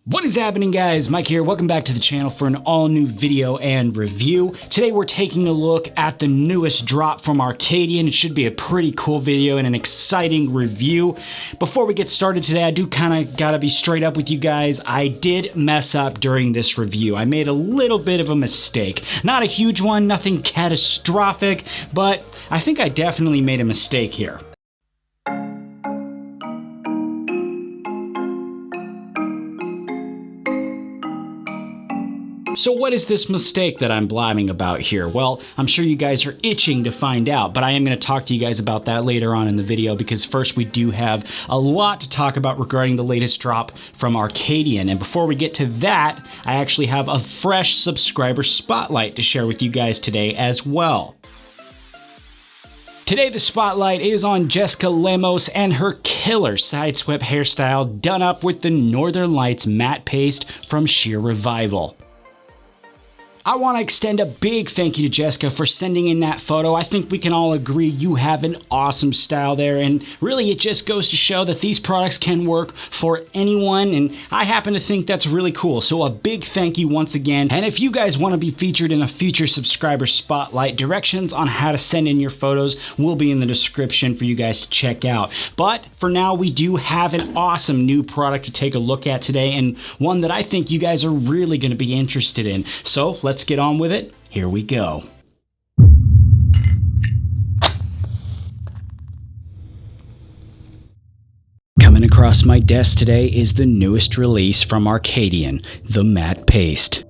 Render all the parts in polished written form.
What is happening, guys? Mike here. Welcome back to the channel for an all new video and review. Today we're taking a look at the newest drop from Arcadian. It should be a pretty cool video and an exciting review. Before we get started today, I do kind of gotta be straight up with you guys. I did mess up during this review. I made a little bit of a mistake. Not a huge one, nothing catastrophic, but I think I definitely made a mistake here. So what is this mistake that I'm blabbing about here? Well, I'm sure you guys are itching to find out, but I am going to talk to you guys about that later on in the video because first we do have a lot to talk about regarding the latest drop from Arcadian. And before we get to that, I actually have a fresh subscriber spotlight to share with you guys today as well. Today the spotlight is on Jessica Lemos and her killer side swept hairstyle done up with the Northern Lights matte paste from Sheer Revival. I want to extend a big thank you to Jessica for sending in that photo. I think we can all agree you have an awesome style there, and really it just goes to show that these products can work for anyone, and I happen to think that's really cool. So a big thank you once again, and if you guys want to be featured in a future subscriber spotlight, directions on how to send in your photos will be in the description for you guys to check out. But for now, we do have an awesome new product to take a look at today, and one that I think you guys are really going to be interested in. So let's get on with it. Here we go. Coming across my desk today is the newest release from Arcadian, the matte paste.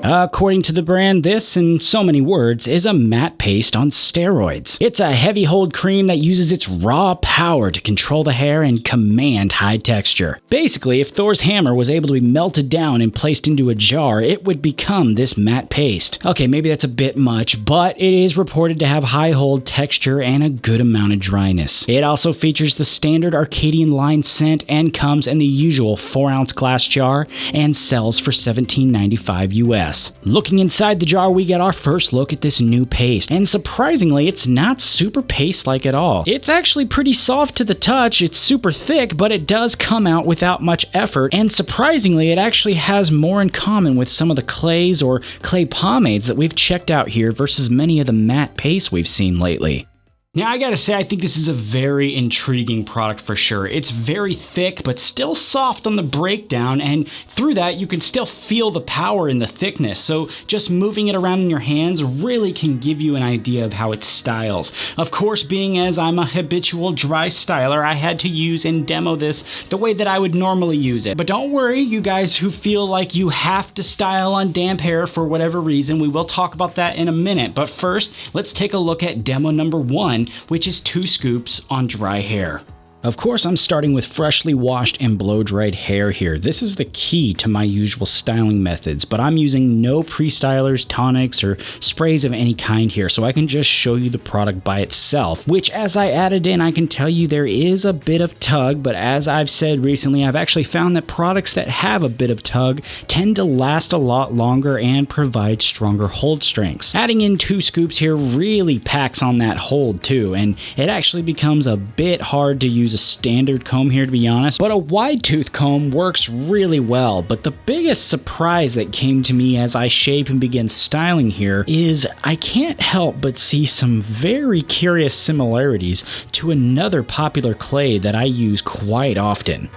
According to the brand, this, in so many words, is a matte paste on steroids. It's a heavy hold cream that uses its raw power to control the hair and command high texture. Basically, if Thor's hammer was able to be melted down and placed into a jar, it would become this matte paste. Okay, maybe that's a bit much, but it is reported to have high hold texture and a good amount of dryness. It also features the standard Arcadian line scent and comes in the usual 4-ounce glass jar and sells for $17.95 US. Looking inside the jar, we get our first look at this new paste, and surprisingly, it's not super paste-like at all. It's actually pretty soft to the touch, it's super thick, but it does come out without much effort, and surprisingly, it actually has more in common with some of the clays or clay pomades that we've checked out here versus many of the matte pastes we've seen lately. Now, I gotta say, I think this is a very intriguing product for sure. It's very thick, but still soft on the breakdown, and through that, you can still feel the power in the thickness, so just moving it around in your hands really can give you an idea of how it styles. Of course, being as I'm a habitual dry styler, I had to use and demo this the way that I would normally use it. But don't worry, you guys who feel like you have to style on damp hair for whatever reason, we will talk about that in a minute. But first, let's take a look at demo number 1, which is 2 scoops on dry hair. Of course, I'm starting with freshly washed and blow-dried hair here. This is the key to my usual styling methods, but I'm using no pre-stylers, tonics, or sprays of any kind here, so I can just show you the product by itself, which as I added in, I can tell you there is a bit of tug, but as I've said recently, I've actually found that products that have a bit of tug tend to last a lot longer and provide stronger hold strengths. Adding in 2 scoops here really packs on that hold too, and it actually becomes a bit hard to use a standard comb here, to be honest, but a wide tooth comb works really well. But the biggest surprise that came to me as I shape and begin styling here is I can't help but see some very curious similarities to another popular clay that I use quite often.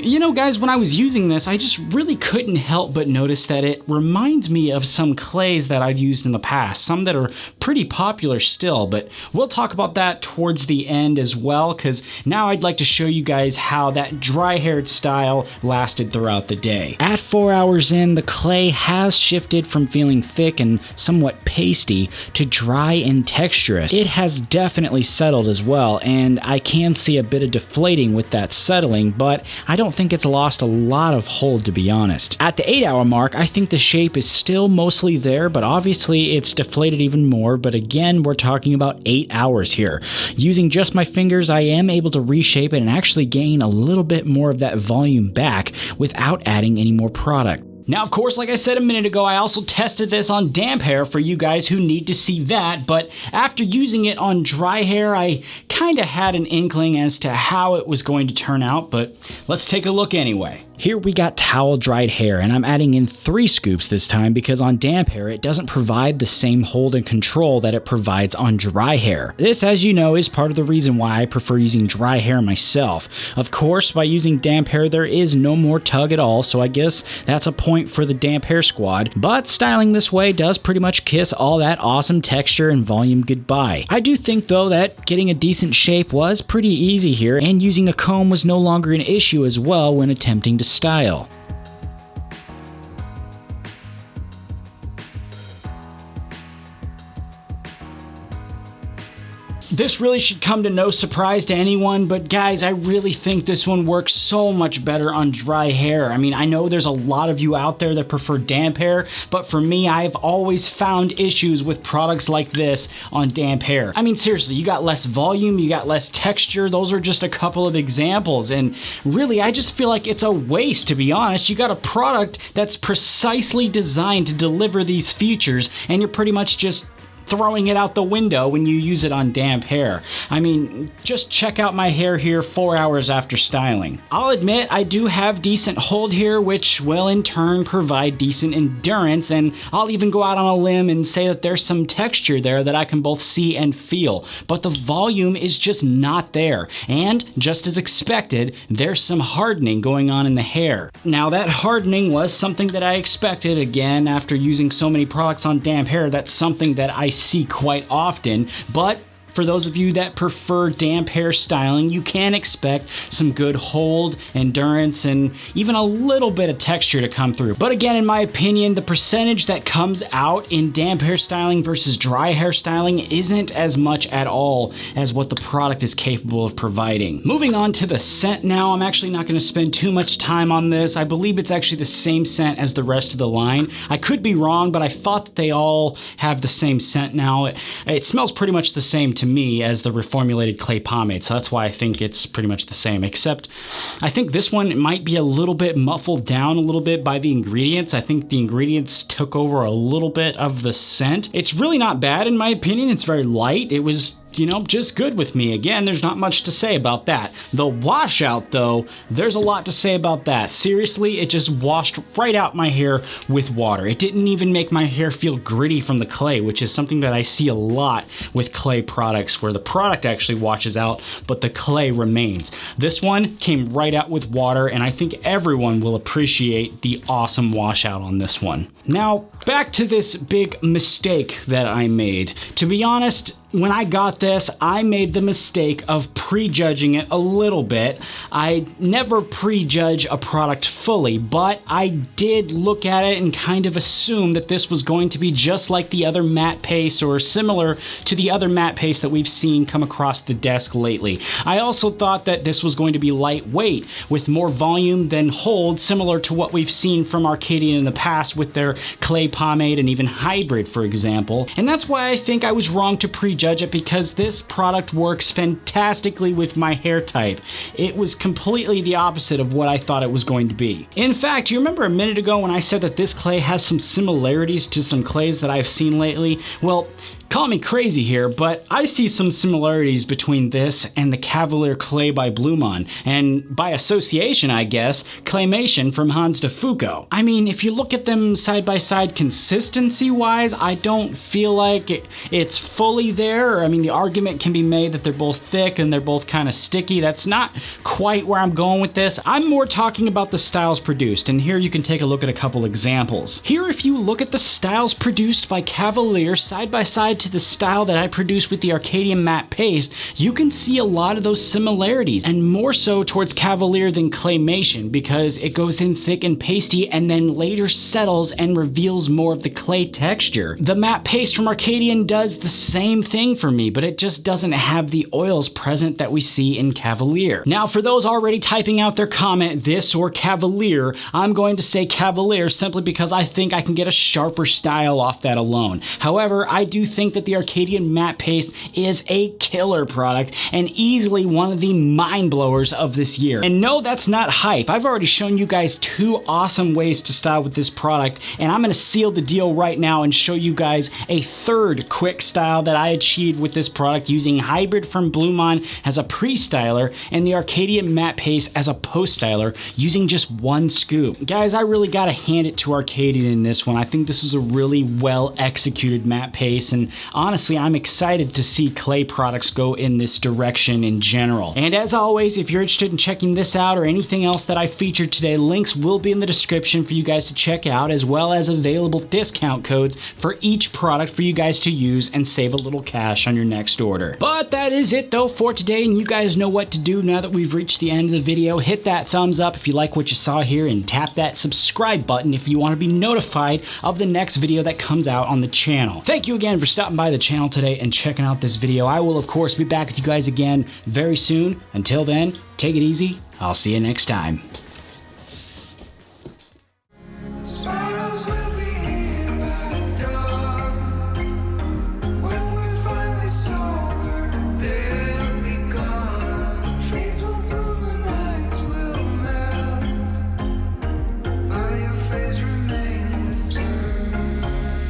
You know, guys, when I was using this, I just really couldn't help but notice that it reminds me of some clays that I've used in the past, some that are pretty popular still, but we'll talk about that towards the end as well, because now I'd like to show you guys how that dry-haired style lasted throughout the day. At 4 hours in, the clay has shifted from feeling thick and somewhat pasty to dry and texturous. It has definitely settled as well, and I can see a bit of deflating with that settling, but I don't think it's lost a lot of hold, to be honest. At the 8-hour mark, I think the shape is still mostly there, but obviously it's deflated even more but again, we're talking about 8 hours here. Using just my fingers, I am able to reshape it and actually gain a little bit more of that volume back without adding any more product. Now, of course, like I said a minute ago, I also tested this on damp hair for you guys who need to see that, but after using it on dry hair, I kind of had an inkling as to how it was going to turn out, but let's take a look anyway. Here we got towel dried hair, and I'm adding in 3 scoops this time because on damp hair it doesn't provide the same hold and control that it provides on dry hair. This, as you know, is part of the reason why I prefer using dry hair myself. Of course, by using damp hair there is no more tug at all, so I guess that's a point for the damp hair squad, but styling this way does pretty much kiss all that awesome texture and volume goodbye. I do think though that getting a decent shape was pretty easy here, and using a comb was no longer an issue as well when attempting to style. This really should come to no surprise to anyone, but guys, I really think this one works so much better on dry hair. I mean, I know there's a lot of you out there that prefer damp hair, but for me, I've always found issues with products like this on damp hair. I mean, seriously, you got less volume, you got less texture. Those are just a couple of examples, and really, I just feel like it's a waste, to be honest. You got a product that's precisely designed to deliver these features, and you're pretty much just throwing it out the window when you use it on damp hair. I mean, just check out my hair here 4 hours after styling. I'll admit I do have decent hold here, which will in turn provide decent endurance, and I'll even go out on a limb and say that there's some texture there that I can both see and feel, but the volume is just not there, and just as expected, there's some hardening going on in the hair. Now that hardening was something that I expected. Again, after using so many products on damp hair, that's something that I see quite often, but for those of you that prefer damp hair styling, you can expect some good hold, endurance, and even a little bit of texture to come through. But again, in my opinion, the percentage that comes out in damp hair styling versus dry hair styling isn't as much at all as what the product is capable of providing. Moving on to the scent now, I'm actually not going to spend too much time on this. I believe it's actually the same scent as the rest of the line. I could be wrong, but I thought that they all have the same scent now. It smells pretty much the same to me as the reformulated clay pomade, so that's why I think it's pretty much the same, except I think this one might be a little bit muffled down a little bit by the ingredients. I think the ingredients took over a little bit of the scent. It's really not bad in my opinion. It's very light. It was, you know, just good with me. Again, there's not much to say about that. The washout though, there's a lot to say about that. Seriously, it just washed right out my hair with water. It didn't even make my hair feel gritty from the clay, which is something that I see a lot with clay products where the product actually washes out, but the clay remains. This one came right out with water, and I think everyone will appreciate the awesome washout on this one. Now, back to this big mistake that I made. To be honest, when I got this, I made the mistake of prejudging it a little bit. I never prejudge a product fully, but I did look at it and kind of assume that this was going to be just like the other matte paste or similar to the other matte paste that we've seen come across the desk lately. I also thought that this was going to be lightweight with more volume than hold, similar to what we've seen from Arcadian in the past with their clay pomade and even hybrid, for example. And that's why I think I was wrong to prejudge it, because this product works fantastically with my hair type. It was completely the opposite of what I thought it was going to be. In fact, you remember a minute ago when I said that this clay has some similarities to some clays that I've seen lately? Well, call me crazy here, but I see some similarities between this and the Cavalier clay by Blumaan, and by association, I guess, Claymation from Hans de Foucault. I mean, if you look at them side by side consistency-wise, I don't feel like it's fully there. I mean, the argument can be made that they're both thick and they're both kind of sticky. That's not quite where I'm going with this. I'm more talking about the styles produced, and here you can take a look at a couple examples. Here, if you look at the styles produced by Cavalier side by side to the style that I produced with the Arcadian matte paste, you can see a lot of those similarities, and more so towards Cavalier than Claymation, because it goes in thick and pasty and then later settles and and reveals more of the clay texture. The matte paste from Arcadian does the same thing for me, but it just doesn't have the oils present that we see in Cavalier. Now, for those already typing out their comment, this or Cavalier, I'm going to say Cavalier simply because I think I can get a sharper style off that alone. However, I do think that the Arcadian matte paste is a killer product and easily one of the mind blowers of this year. And no, that's not hype. I've already shown you guys 2 awesome ways to style with this product, and I'm going to seal the deal right now and show you guys a 3rd quick style that I achieved with this product using Hybrid from Blumaan as a pre-styler and the Arcadian matte paste as a post-styler using just 1 scoop. Guys, I really gotta hand it to Arcadian in this one. I think this was a really well executed matte paste, and honestly, I'm excited to see clay products go in this direction in general. And as always, if you're interested in checking this out or anything else that I featured today, links will be in the description for you guys to check out, as well as available discount codes for each product for you guys to use and save a little cash on your next order. But that is it though for today, and you guys know what to do now that we've reached the end of the video. Hit that thumbs up if you like what you saw here, and tap that subscribe button if you want to be notified of the next video that comes out on the channel. Thank you again for stopping by the channel today and checking out this video. I will of course be back with you guys again very soon. Until then, take it easy. I'll see you next time.